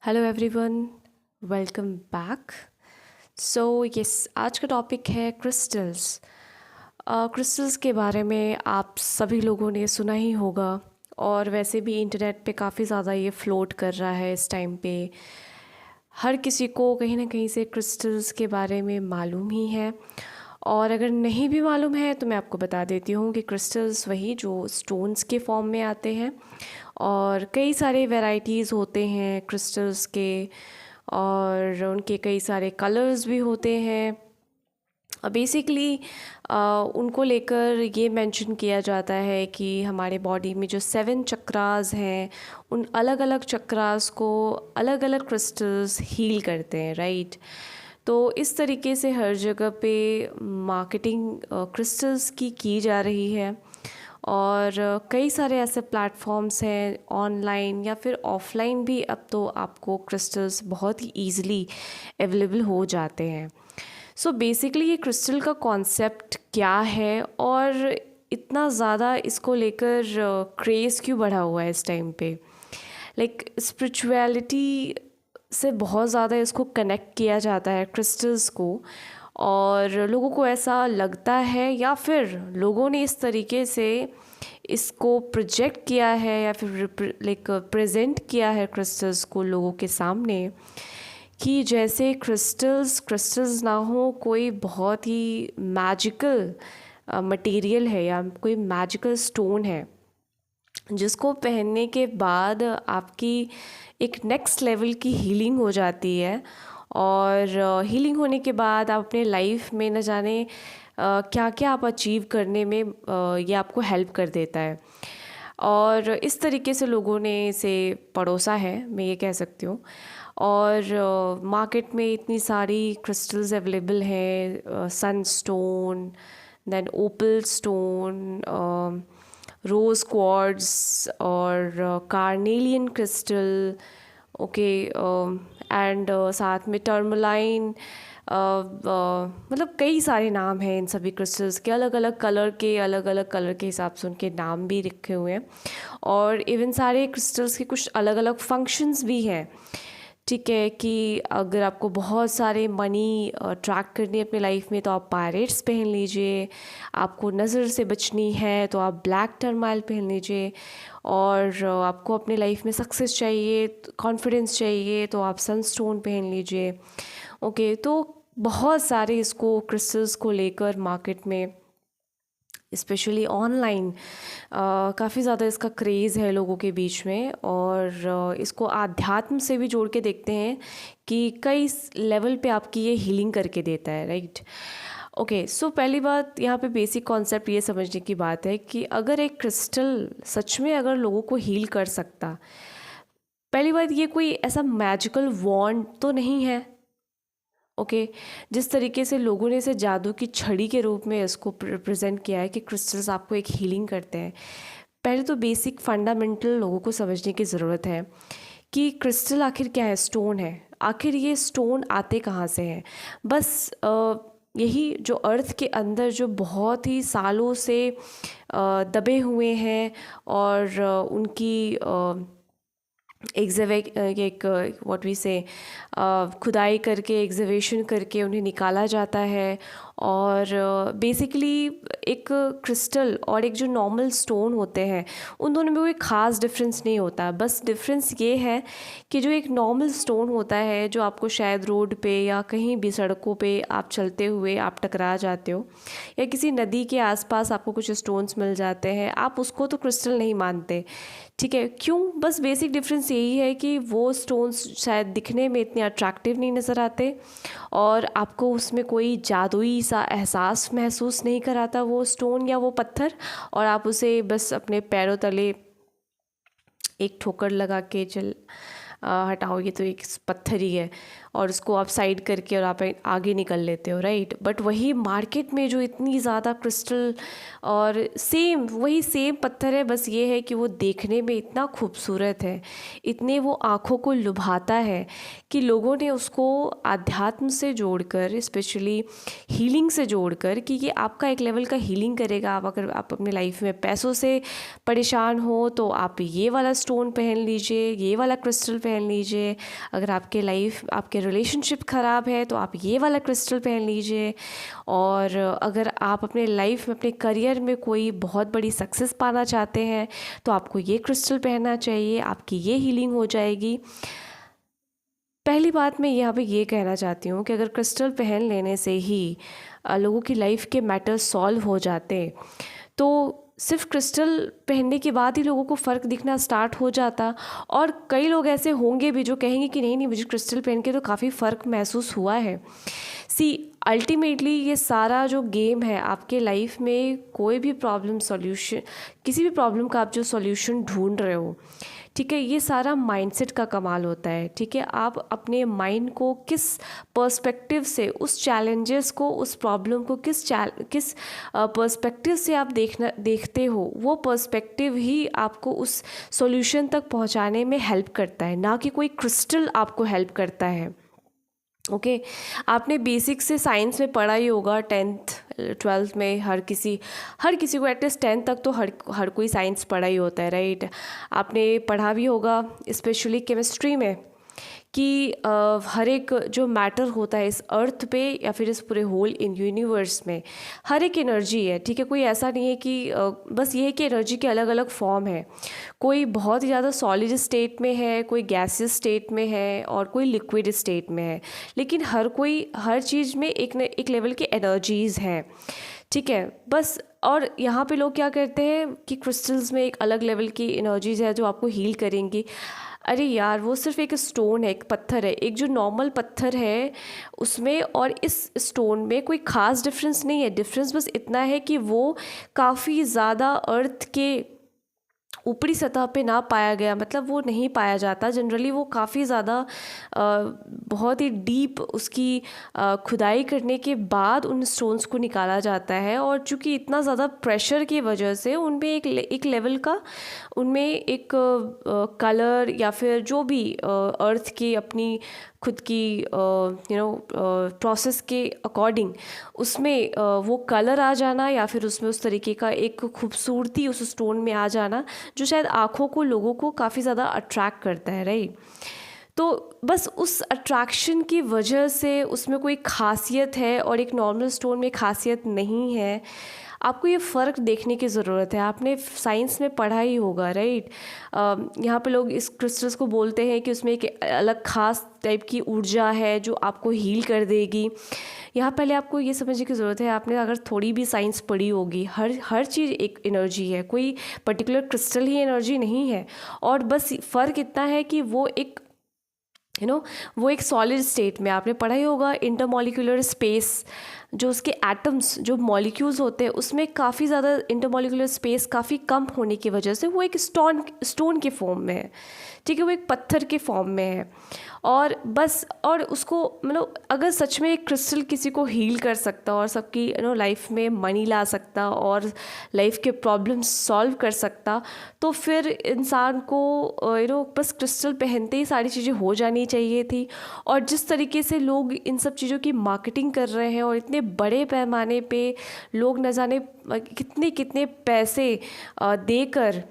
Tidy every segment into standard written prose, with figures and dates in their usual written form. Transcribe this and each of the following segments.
Hello everyone, welcome back. So yes, आज का topic है क्रिस्टल्स। क्रिस्टल्स के बारे में आप सभी लोगों ने सुना ही होगा, और वैसे भी इंटरनेट पे काफ़ी ज़्यादा ये फ्लोट कर रहा है इस टाइम पे। हर किसी को कहीं ना कहीं से क्रिस्टल्स के बारे में मालूम ही है, और अगर नहीं भी मालूम है तो मैं आपको बता देती हूँ कि क्रिस्टल्स वही जो स्टोन्स के फॉर्म में आते हैं, और कई सारे वैरायटीज़ होते हैं क्रिस्टल्स के, और उनके कई सारे कलर्स भी होते हैं। बेसिकली उनको लेकर ये मेंशन किया जाता है कि हमारे बॉडी में जो 7 चक्रास हैं, उन अलग अलग चक्रास को अलग अलग क्रिस्टल्स हील करते हैं, राइट। तो इस तरीके से हर जगह पे मार्केटिंग क्रिस्टल्स की जा रही है, और कई सारे ऐसे प्लेटफॉर्म्स हैं ऑनलाइन या फिर ऑफलाइन भी, अब तो आपको क्रिस्टल्स बहुत ही ईजिली अवेलेबल हो जाते हैं। सो बेसिकली ये क्रिस्टल का कॉन्सेप्ट क्या है, और इतना ज़्यादा इसको लेकर क्रेज़ क्यों बढ़ा हुआ है इस टाइम पे। लाइक स्पिरिचुअलिटी से बहुत ज़्यादा इसको कनेक्ट किया जाता है क्रिस्टल्स को, और लोगों को ऐसा लगता है, या फिर लोगों ने इस तरीके से इसको प्रोजेक्ट किया है या फिर लाइक प्रेजेंट किया है क्रिस्टल्स को लोगों के सामने, कि जैसे क्रिस्टल्स क्रिस्टल्स ना हो, कोई बहुत ही मैजिकल मटेरियल है या कोई मैजिकल स्टोन है जिसको पहनने के बाद आपकी एक नेक्स्ट लेवल की हीलिंग हो जाती है। और हीलिंग होने के बाद आप अपने लाइफ में न जाने क्या क्या आप अचीव करने में ये आपको हेल्प कर देता है। और इस तरीके से लोगों ने इसे परोसा है, मैं ये कह सकती हूँ। और मार्केट में इतनी सारी क्रिस्टल्स अवेलेबल हैं, सनस्टोन, देन ओपल स्टोन, रोज़ क्वार्ट्ज, और कार्नेलियन क्रिस्टल, ओके, एंड साथ में टर्मलाइन। मतलब कई सारे नाम हैं इन सभी क्रिस्टल्स के, अलग अलग कलर के हिसाब से उनके नाम भी लिखे हुए हैं, और इवन सारे क्रिस्टल्स के कुछ अलग अलग फंक्शंस भी हैं। ठीक है, कि अगर आपको बहुत सारे मनी ट्रैक करनी है अपनी लाइफ में तो आप पायरेट्स पहन लीजिए, आपको नज़र से बचनी है तो आप ब्लैक टर्माइल पहन लीजिए, और आपको अपनी लाइफ में सक्सेस चाहिए, कॉन्फिडेंस चाहिए तो आप सनस्टोन पहन लीजिए। ओके, तो बहुत सारे इसको क्रिस्टल्स को लेकर मार्केट में, स्पेशली ऑनलाइन, काफ़ी ज़्यादा इसका क्रेज़ है लोगों के बीच में। और इसको आध्यात्म से भी जोड़ के देखते हैं कि कई लेवल पे आपकी ये हीलिंग करके देता है, राइट। ओके, सो पहली बात यहाँ पे बेसिक कॉन्सेप्ट ये समझने की बात है कि अगर एक क्रिस्टल सच में अगर लोगों को हील कर सकता, पहली बात ये कोई ऐसा मैजिकल वॉन्ड तो नहीं है। ओके, जिस तरीके से लोगों ने इसे जादू की छड़ी के रूप में इसको रिप्रेजेंट किया है कि क्रिस्टल्स आपको एक हीलिंग करते हैं। पहले तो बेसिक फंडामेंटल लोगों को समझने की ज़रूरत है कि क्रिस्टल आखिर क्या है, स्टोन है। आखिर ये स्टोन आते कहाँ से हैं? बस यही जो अर्थ के अंदर जो बहुत ही सालों से दबे हुए हैं, और उनकी एक व्हाट वी से खुदाई करके, एग्जीवेशन करके उन्हें निकाला जाता है। और बेसिकली एक क्रिस्टल और एक जो नॉर्मल स्टोन होते हैं, उन दोनों में कोई ख़ास डिफरेंस नहीं होता। बस डिफरेंस ये है कि जो एक नॉर्मल स्टोन होता है, जो आपको शायद रोड पे या कहीं भी सड़कों पे आप चलते हुए आप टकरा जाते हो, या किसी नदी के आसपास आपको कुछ स्टोन्स मिल जाते हैं, आप उसको तो क्रिस्टल नहीं मानते। ठीक है, क्यों? बस बेसिक डिफरेंस यही है कि वो स्टोन्स शायद दिखने में इतने अट्रैक्टिव नहीं नज़र आते, और आपको उसमें कोई जादुई सा एहसास महसूस नहीं कराता वो स्टोन या वो पत्थर, और आप उसे बस अपने पैरों तले एक ठोकर लगा के चल हटाओ, ये तो एक पत्थर ही है, और उसको आप साइड करके और आप आगे निकल लेते हो, राइट। बट वही मार्केट में जो इतनी ज़्यादा क्रिस्टल और वही सेम पत्थर है, बस ये है कि वो देखने में इतना खूबसूरत है, इतने वो आँखों को लुभाता है कि लोगों ने उसको आध्यात्म से जोड़कर, स्पेशली हीलिंग से जोड़कर, कि ये आपका एक लेवल का हीलिंग करेगा। आप अगर आप अपने लाइफ में पैसों से परेशान हो तो आप ये वाला स्टोन पहन लीजिए, ये वाला क्रिस्टल पहन लीजिए। अगर आपके रिलेशनशिप ख़राब है तो आप ये वाला क्रिस्टल पहन लीजिए। और अगर आप अपने लाइफ में, अपने करियर में कोई बहुत बड़ी सक्सेस पाना चाहते हैं तो आपको ये क्रिस्टल पहनना चाहिए, आपकी ये हीलिंग हो जाएगी। पहली बात मैं यहाँ पे ये कहना चाहती हूँ कि अगर क्रिस्टल पहन लेने से ही लोगों की लाइफ के मैटर्स सॉल्व हो जाते तो सिर्फ क्रिस्टल पहनने के बाद ही लोगों को फ़र्क दिखना स्टार्ट हो जाता। और कई लोग ऐसे होंगे भी जो कहेंगे कि नहीं नहीं, मुझे क्रिस्टल पहन के तो काफ़ी फ़र्क महसूस हुआ है। अल्टीमेटली ये सारा जो गेम है, आपके लाइफ में कोई भी प्रॉब्लम सॉल्यूशन, किसी भी प्रॉब्लम का आप जो सॉल्यूशन ढूंढ रहे हो, ठीक है, ये सारा माइंडसेट का कमाल होता है। ठीक है, आप अपने माइंड को किस पर्सपेक्टिव से उस चैलेंजेस को, उस प्रॉब्लम को किस पर्सपेक्टिव से आप देखते हो, वो पर्सपेक्टिव ही आपको उस सॉल्यूशन तक पहुंचाने में हेल्प करता है, ना कि कोई क्रिस्टल आपको हेल्प करता है। ओके आपने बेसिक से साइंस में पढ़ा ही होगा, 10th-12th में हर किसी को एटलीस्ट 10th तक तो हर कोई साइंस पढ़ा ही होता है, राइट। आपने पढ़ा भी होगा स्पेशली केमिस्ट्री में कि हर एक जो मैटर होता है इस अर्थ पे या फिर इस पूरे होल इन यूनिवर्स में, हर एक एनर्जी है। ठीक है, कोई ऐसा नहीं है कि बस ये है कि एनर्जी के अलग अलग फॉर्म है। कोई बहुत ही ज़्यादा सॉलिड स्टेट में है, कोई गैसियस स्टेट में है और कोई लिक्विड स्टेट में है, लेकिन हर चीज़ में एक लेवल की एनर्जीज़ हैं। ठीक है, बस। और यहाँ पे लोग क्या करते हैं कि क्रिस्टल्स में एक अलग लेवल की एनर्जीज है जो आपको हील करेंगी। अरे यार, वो सिर्फ एक स्टोन है, एक पत्थर है, एक जो नॉर्मल पत्थर है उसमें और इस स्टोन में कोई ख़ास डिफरेंस नहीं है। डिफरेंस बस इतना है कि वो काफ़ी ज़्यादा अर्थ के ऊपरी सतह पे ना पाया गया, मतलब वो नहीं पाया जाता जनरली। वो काफ़ी ज़्यादा बहुत ही डीप उसकी खुदाई करने के बाद उन स्टोन्स को निकाला जाता है। और चूँकि इतना ज़्यादा प्रेशर की वजह से उनमें एक लेवल का, उनमें एक कलर या फिर जो भी अर्थ की अपनी खुद की प्रोसेस के अकॉर्डिंग उसमें वो कलर आ जाना या फिर उसमें उस तरीके का एक खूबसूरती उस स्टोन में आ जाना जो शायद आँखों को, लोगों को काफ़ी ज़्यादा अट्रैक्ट करता है, राइट। तो बस उस अट्रैक्शन की वजह से उसमें कोई खासियत है और एक नॉर्मल स्टोन में खासियत नहीं है। आपको ये फ़र्क देखने की ज़रूरत है। आपने साइंस में पढ़ा ही होगा, राइट। यहाँ पे लोग इस क्रिस्टल्स को बोलते हैं कि उसमें एक अलग ख़ास टाइप की ऊर्जा है जो आपको हील कर देगी। यहाँ पहले आपको ये समझने की ज़रूरत है, आपने अगर थोड़ी भी साइंस पढ़ी होगी, हर चीज़ एक एनर्जी है, कोई पर्टिकुलर क्रिस्टल ही एनर्जी नहीं है। और बस फ़र्क इतना है कि वो एक वो एक सॉलिड स्टेट में, आपने पढ़ा ही होगा इंटरमॉलिक्यूलर स्पेस, जो उसके एटम्स, जो मॉलिक्यूल्स होते हैं उसमें काफ़ी ज़्यादा इंटरमॉलिक्यूलर स्पेस काफ़ी कम होने की वजह से वो एक स्टोन के फॉर्म में है। ठीक है, वो एक पत्थर के फॉर्म में है। और बस, और उसको अगर सच में एक क्रिस्टल किसी को हील कर सकता और सबकी लाइफ में मनी ला सकता और लाइफ के प्रॉब्लम्स सॉल्व कर सकता, तो फिर इंसान को बस क्रिस्टल पहनते ही सारी चीज़ें हो जानी चाहिए थी। और जिस तरीके से लोग इन सब चीज़ों की मार्केटिंग कर रहे हैं और इतने बड़े पैमाने पे लोग न जाने कितने कितने पैसे देकर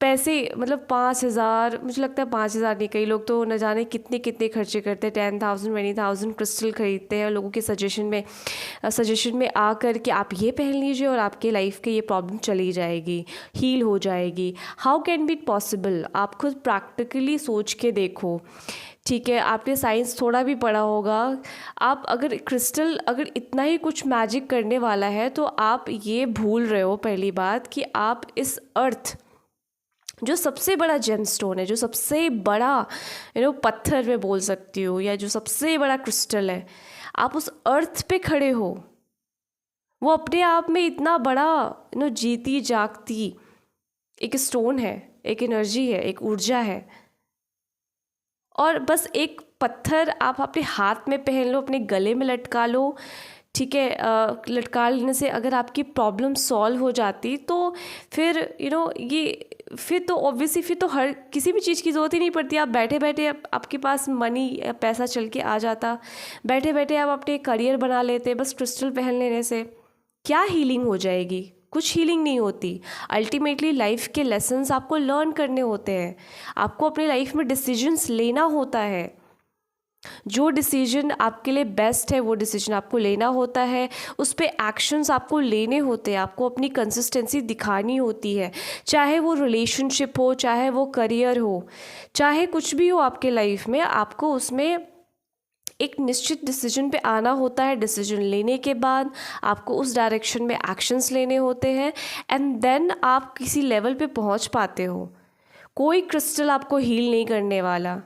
पैसे, मतलब 5,000, मुझे लगता है 5,000 नहीं, कई लोग तो न जाने कितने कितने खर्चे करते हैं, 10,000 20,000 क्रिस्टल खरीदते हैं लोगों के सजेशन में आकर कि आप ये पहन लीजिए और आपके लाइफ के ये प्रॉब्लम चली जाएगी, हील हो जाएगी। How can be possible? आप खुद प्रैक्टिकली सोच के देखो। ठीक है, आपने साइंस थोड़ा भी पढ़ा होगा। आप अगर क्रिस्टल अगर इतना ही कुछ मैजिक करने वाला है तो आप ये भूल रहे हो पहली बात कि आप इस अर्थ, जो सबसे बड़ा जेमस्टोन है, जो सबसे बड़ा पत्थर मैं बोल सकती हूँ, या जो सबसे बड़ा क्रिस्टल है, आप उस अर्थ पे खड़े हो। वो अपने आप में इतना बड़ा जीती जागती एक स्टोन है, एक एनर्जी है, एक ऊर्जा है। और बस एक पत्थर आप अपने हाथ में पहन लो, अपने गले में लटका लो, ठीक है। लटका लेने से अगर आपकी प्रॉब्लम सॉल्व हो जाती तो फिर ये फिर तो ऑब्वियसली फिर तो हर किसी भी चीज़ की ज़रूरत ही नहीं पड़ती। आप बैठे बैठे आपके पास मनी या पैसा चल के आ जाता, बैठे बैठे आप अपने करियर बना लेते बस क्रिस्टल पहन लेने से। क्या हीलिंग हो जाएगी? कुछ हीलिंग नहीं होती। अल्टीमेटली लाइफ के लेसन्स आपको लर्न करने होते हैं, आपको अपनी लाइफ में डिसीजंस लेना होता है। जो डिसीजन आपके लिए बेस्ट है वो डिसीजन आपको लेना होता है, उस पर एक्शंस आपको लेने होते हैं, आपको अपनी कंसिस्टेंसी दिखानी होती है। चाहे वो रिलेशनशिप हो, चाहे वो करियर हो, चाहे कुछ भी हो आपके लाइफ में, आपको उसमें एक निश्चित डिसीजन पे आना होता है। डिसीजन लेने के बाद आपको उस डायरेक्शन में एक्शंस लेने होते हैं एंड देन आप किसी लेवल पे पहुंच पाते हो। कोई क्रिस्टल आपको हील नहीं करने वाला।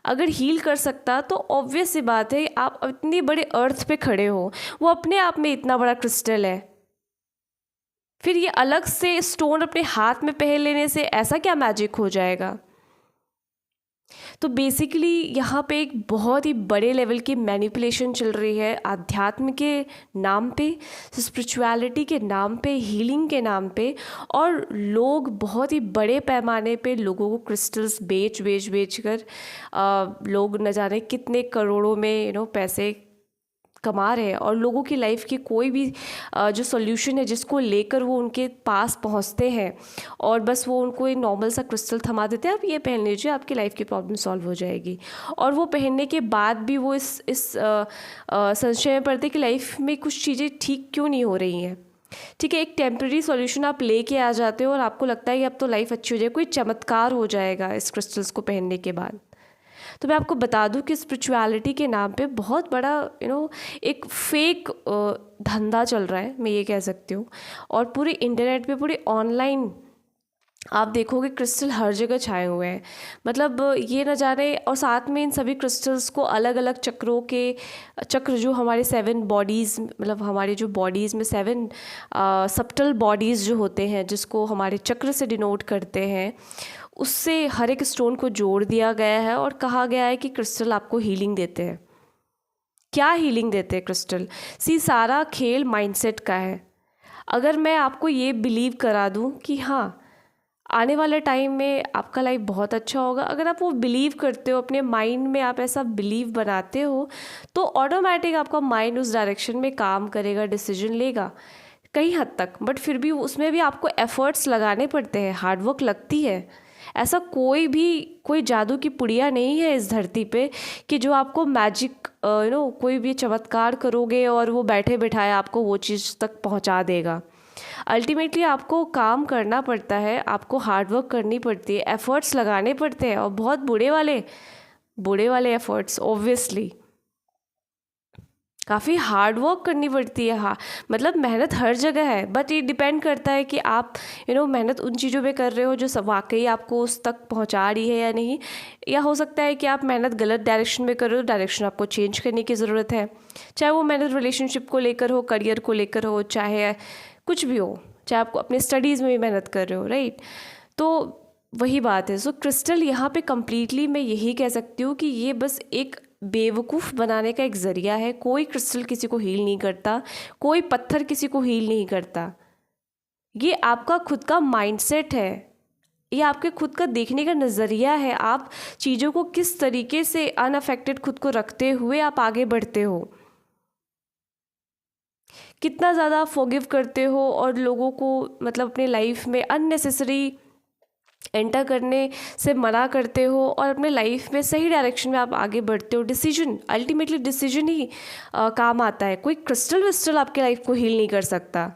अगर हील कर सकता तो ऑब्वियस सी बात है, आप इतनी बड़े अर्थ पे खड़े हो, वो अपने आप में इतना बड़ा क्रिस्टल है, फिर ये अलग से स्टोन अपने हाथ में पहन लेने से ऐसा क्या मैजिक हो जाएगा? तो बेसिकली यहाँ पे एक बहुत ही बड़े लेवल की मैनिपुलेशन चल रही है आध्यात्म के नाम पे, स्पिरिचुअलिटी के नाम पे, हीलिंग के नाम पे। और लोग बहुत ही बड़े पैमाने पे लोगों को क्रिस्टल्स बेच कर लोग न जाने कितने करोड़ों में पैसे कमा रहे हैं। और लोगों की लाइफ की कोई भी जो सॉल्यूशन है जिसको लेकर वो उनके पास पहुंचते हैं और बस वो उनको एक नॉर्मल सा क्रिस्टल थमा देते हैं, आप ये पहन लीजिए, आपकी लाइफ की प्रॉब्लम सॉल्व हो जाएगी। और वो पहनने के बाद भी वो इस संशय में पड़ते कि लाइफ में कुछ चीज़ें ठीक क्यों नहीं हो रही हैं। ठीक है, एक टेम्प्रेरी सॉल्यूशन आप लेके आ जाते हो और आपको लगता है कि अब तो लाइफ अच्छी हो जाए, कोई चमत्कार हो जाएगा इस क्रिस्टल्स को पहनने के बाद। तो मैं आपको बता दूं कि स्पिरिचुअलिटी के नाम पे बहुत बड़ा एक फेक धंधा चल रहा है, मैं ये कह सकती हूँ। और पूरे इंटरनेट पे, पूरे ऑनलाइन आप देखोगे क्रिस्टल हर जगह छाए हुए हैं। मतलब ये न जाने, और साथ में इन सभी क्रिस्टल्स को अलग अलग चक्रों के चक्र, जो हमारे 7 बॉडीज़, मतलब हमारे जो बॉडीज़ में 7 सब्टल बॉडीज़ जो होते हैं, जिसको हमारे चक्र से डिनोट करते हैं, उससे हर एक स्टोन को जोड़ दिया गया है और कहा गया है कि क्रिस्टल आपको हीलिंग देते हैं। क्या हीलिंग देते हैं क्रिस्टल? सारा खेल माइंडसेट का है। अगर मैं आपको ये बिलीव करा दूं कि हाँ, आने वाले टाइम में आपका लाइफ बहुत अच्छा होगा, अगर आप वो बिलीव करते हो, अपने माइंड में आप ऐसा बिलीव बनाते हो, तो ऑटोमेटिक आपका माइंड उस डायरेक्शन में काम करेगा, डिसीजन लेगा कई हद तक। बट फिर भी उसमें भी आपको एफर्ट्स लगाने पड़ते हैं, हार्डवर्क लगती है। ऐसा कोई जादू की पुड़िया नहीं है इस धरती पे कि जो आपको मैजिक कोई भी चमत्कार करोगे और वो बैठे बिठाए आपको वो चीज़ तक पहुंचा देगा। अल्टीमेटली आपको काम करना पड़ता है, आपको हार्डवर्क करनी पड़ती है, एफर्ट्स लगाने पड़ते हैं, और बहुत बुरे वाले एफर्ट्स। ऑब्वियसली काफ़ी हार्ड वर्क करनी पड़ती है। हाँ, मतलब मेहनत हर जगह है, बट ये डिपेंड करता है कि आप मेहनत उन चीज़ों पे कर रहे हो जो वाकई आपको उस तक पहुंचा रही है या नहीं। या हो सकता है कि आप मेहनत गलत डायरेक्शन में कर रहे हो, डायरेक्शन आपको चेंज करने की ज़रूरत है। चाहे वो मेहनत रिलेशनशिप को लेकर हो, करियर को लेकर हो, चाहे कुछ भी हो, चाहे आपको अपने स्टडीज़ में भी मेहनत कर रहे हो, राइट। तो वही बात है। सो क्रिस्टल यहाँ पे कम्प्लीटली मैं यही कह सकती हूँ कि ये बस एक बेवकूफ़ बनाने का एक ज़रिया है। कोई क्रिस्टल किसी को हील नहीं करता, कोई पत्थर किसी को हील नहीं करता। ये आपका खुद का माइंडसेट है, ये आपके खुद का देखने का नज़रिया है। आप चीज़ों को किस तरीके से अनअफेक्टेड खुद को रखते हुए आप आगे बढ़ते हो, कितना ज़्यादा फॉरगिव करते हो और लोगों को मतलब अपने लाइफ में अननेसेसरी एंटर करने से मना करते हो और अपने लाइफ में सही डायरेक्शन में आप आगे बढ़ते हो। डिसीजन, अल्टीमेटली डिसीजन ही काम आता है। कोई क्रिस्टल विस्टल आपके लाइफ को हील नहीं कर सकता।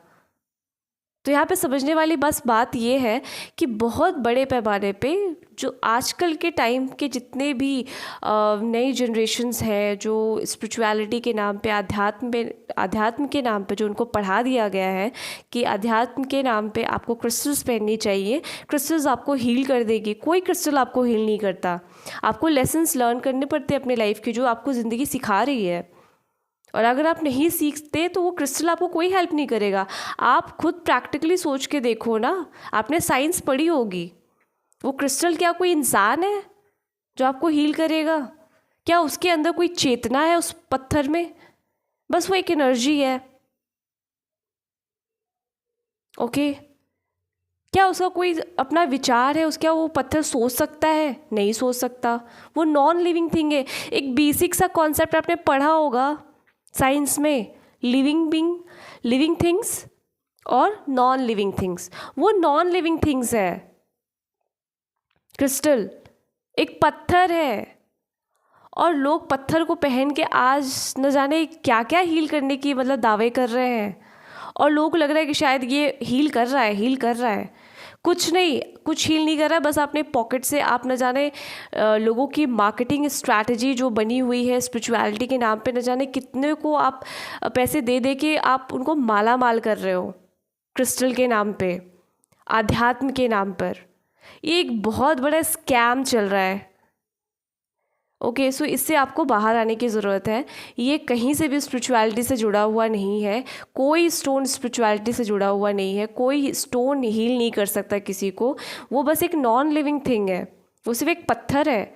तो यहाँ पे समझने वाली बस बात ये है कि बहुत बड़े पैमाने पे जो आजकल के टाइम के जितने भी नई जनरेशन्स हैं, जो स्पिरिचुअलिटी के नाम पे, अध्यात्म के नाम पे जो उनको पढ़ा दिया गया है कि अध्यात्म के नाम पे आपको क्रिस्टल्स पहननी चाहिए, क्रिस्टल्स आपको हील कर देगी। कोई क्रिस्टल आपको हील नहीं करता। आपको लेसन्स लर्न करने पड़ते हैं अपने लाइफ के, जो आपको ज़िंदगी सिखा रही है। और अगर आप नहीं सीखते तो वो क्रिस्टल आपको कोई हेल्प नहीं करेगा। आप खुद प्रैक्टिकली सोच के देखो ना, आपने साइंस पढ़ी होगी, वो क्रिस्टल क्या कोई इंसान है? जो आपको हील करेगा? क्या उसके अंदर कोई चेतना है उस पत्थर में? बस वो एक एनर्जी है। ओके, क्या उसका कोई अपना विचार है? क्या वो पत्थर सोच सकता है? नहीं सोच सकता। वो नॉन लिविंग थिंग है। एक बेसिक सा कॉन्सेप्ट आपने पढ़ा होगा साइंस में, लिविंग बीइंग, लिविंग थिंग्स और नॉन लिविंग थिंग्स। वो नॉन लिविंग थिंग्स है। क्रिस्टल एक पत्थर है, और लोग पत्थर को पहन के आज न जाने क्या क्या हील करने की मतलब दावे कर रहे हैं, और लोगों को लग रहा है कि शायद ये हील कर रहा है, हील कर रहा है। कुछ नहीं, कुछ हील नहीं कर रहा है। बस अपने पॉकेट से आप न जाने लोगों की मार्केटिंग स्ट्रैटेजी जो बनी हुई है स्पिरिचुअलिटी के नाम पे, न जाने कितने को आप पैसे दे दे के आप उनको माला माल कर रहे हो क्रिस्टल के नाम पे, आध्यात्म के नाम पर। ये एक बहुत बड़ा स्कैम चल रहा है। ओके, सो इससे आपको बाहर आने की ज़रूरत है। ये कहीं से भी स्पिरिचुअलिटी से जुड़ा हुआ नहीं है। कोई स्टोन स्पिरिचुअलिटी से जुड़ा हुआ नहीं है। कोई स्टोन हील नहीं कर सकता किसी को। वो बस एक नॉन लिविंग थिंग है। वो सिर्फ एक पत्थर है,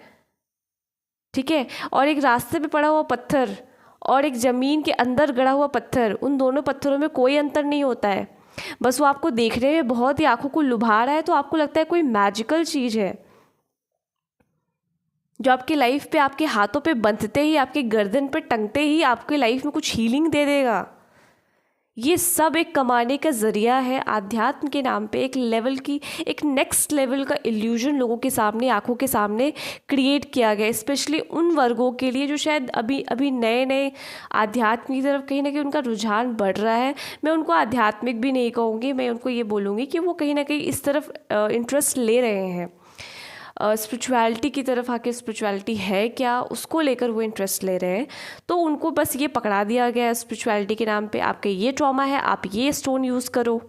ठीक है? और एक रास्ते पे पड़ा हुआ पत्थर और एक ज़मीन के अंदर गड़ा हुआ पत्थर, उन दोनों पत्थरों में कोई अंतर नहीं होता है। बस वो आपको देखने में बहुत ही आंखों को लुभा रहा है, तो आपको लगता है कोई मैजिकल चीज़ है, जो आपकी लाइफ पे, आपके हाथों पे बंधते ही, आपके गर्दन पे टंगते ही आपके लाइफ में कुछ हीलिंग दे देगा। ये सब एक कमाने का ज़रिया है अध्यात्म के नाम पे। एक लेवल की, एक नेक्स्ट लेवल का इल्यूजन लोगों के सामने, आंखों के सामने क्रिएट किया गया, स्पेशली उन वर्गों के लिए जो शायद अभी अभी नए नए आध्यात्म की तरफ कहीं ना कहीं उनका रुझान बढ़ रहा है। मैं उनको आध्यात्मिक भी नहीं कहूँगी, मैं उनको ये बोलूँगी कि वो कहीं ना कहीं इस तरफ इंटरेस्ट ले रहे हैं। स्पिरिचुअलिटी की तरफ आके, स्पिरिचुअलिटी है क्या, उसको लेकर वो इंटरेस्ट ले रहे हैं। तो उनको बस ये पकड़ा दिया गया है स्पिरिचुअलिटी के नाम पे, आपके ये ट्रॉमा है, आप ये स्टोन यूज़ करो,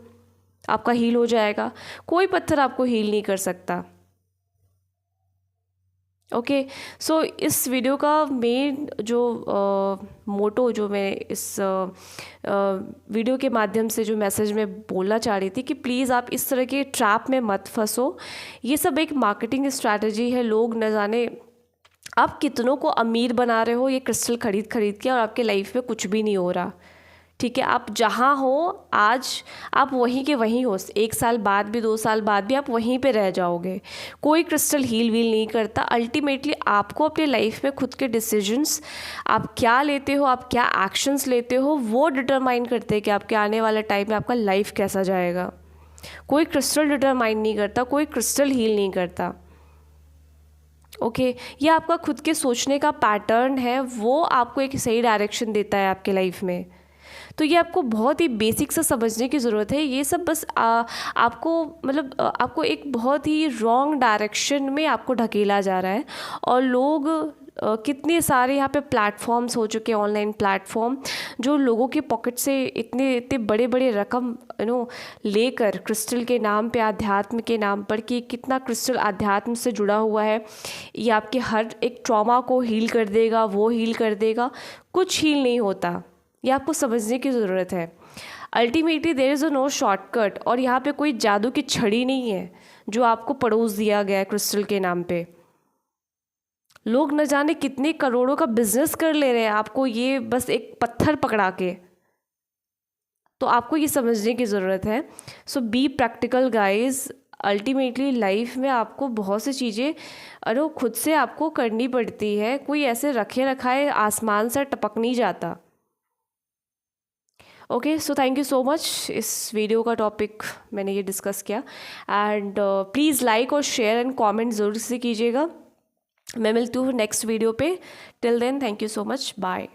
आपका हील हो जाएगा। कोई पत्थर आपको हील नहीं कर सकता। ओके, सो इस वीडियो का मेन जो मोटो, जो मैं इस वीडियो के माध्यम से जो मैसेज में बोलना चाह रही थी कि प्लीज़ आप इस तरह के ट्रैप में मत फंसो। ये सब एक मार्केटिंग स्ट्रैटेजी है। लोग न जाने आप कितनों को अमीर बना रहे हो ये क्रिस्टल खरीद खरीद के, और आपके लाइफ में कुछ भी नहीं हो रहा, ठीक है? आप जहाँ हो आज, आप वहीं के वहीं हो। 1 साल बाद भी, 2 साल बाद भी आप वहीं पे रह जाओगे। कोई क्रिस्टल हील वील नहीं करता। अल्टीमेटली आपको अपने लाइफ में खुद के डिसीजंस, आप क्या लेते हो, आप क्या एक्शंस लेते हो, वो डिटरमाइन करते हैं कि आपके आने वाले टाइम में आपका लाइफ कैसा जाएगा। कोई क्रिस्टल डिटरमाइन नहीं करता, कोई क्रिस्टल हील नहीं करता। ओके, ये आपका खुद के सोचने का पैटर्न है, वो आपको एक सही डायरेक्शन देता है आपके लाइफ में। तो ये आपको बहुत ही बेसिक सा समझने की ज़रूरत है। ये सब बस आपको मतलब आपको एक बहुत ही रॉन्ग डायरेक्शन में आपको ढकेला जा रहा है। और लोग कितने सारे यहाँ पे प्लेटफॉर्म्स हो चुके हैं, ऑनलाइन प्लेटफॉर्म, जो लोगों के पॉकेट से इतने इतने बड़े बड़े रकम लेकर क्रिस्टल के नाम पे, आध्यात्म के नाम पर, कि कितना क्रिस्टल आध्यात्म से जुड़ा हुआ है, ये आपके हर एक ट्रॉमा को हील कर देगा, वो हील कर देगा। कुछ हील नहीं होता, ये आपको समझने की ज़रूरत है। Ultimately there is no shortcut, और यहाँ पे कोई जादू की छड़ी नहीं है जो आपको पड़ोस दिया गया है क्रिस्टल के नाम पे। लोग न जाने कितने करोड़ों का बिजनेस कर ले रहे हैं आपको ये बस एक पत्थर पकड़ा के। तो आपको ये समझने की ज़रूरत है। So be practical guys. Ultimately life में आपको बहुत सी चीज़ें खुद से आपको करनी पड़ती है। कोई ऐसे रखे रखाए आसमान से टपक नहीं जाता। Okay, so thank you so much. इस वीडियो का टॉपिक मैंने ये डिस्कस किया, एंड प्लीज़ लाइक और शेयर एंड कमेंट ज़रूर से कीजिएगा। मैं मिलती हूँ नेक्स्ट वीडियो पे। Till then, thank you so much, bye.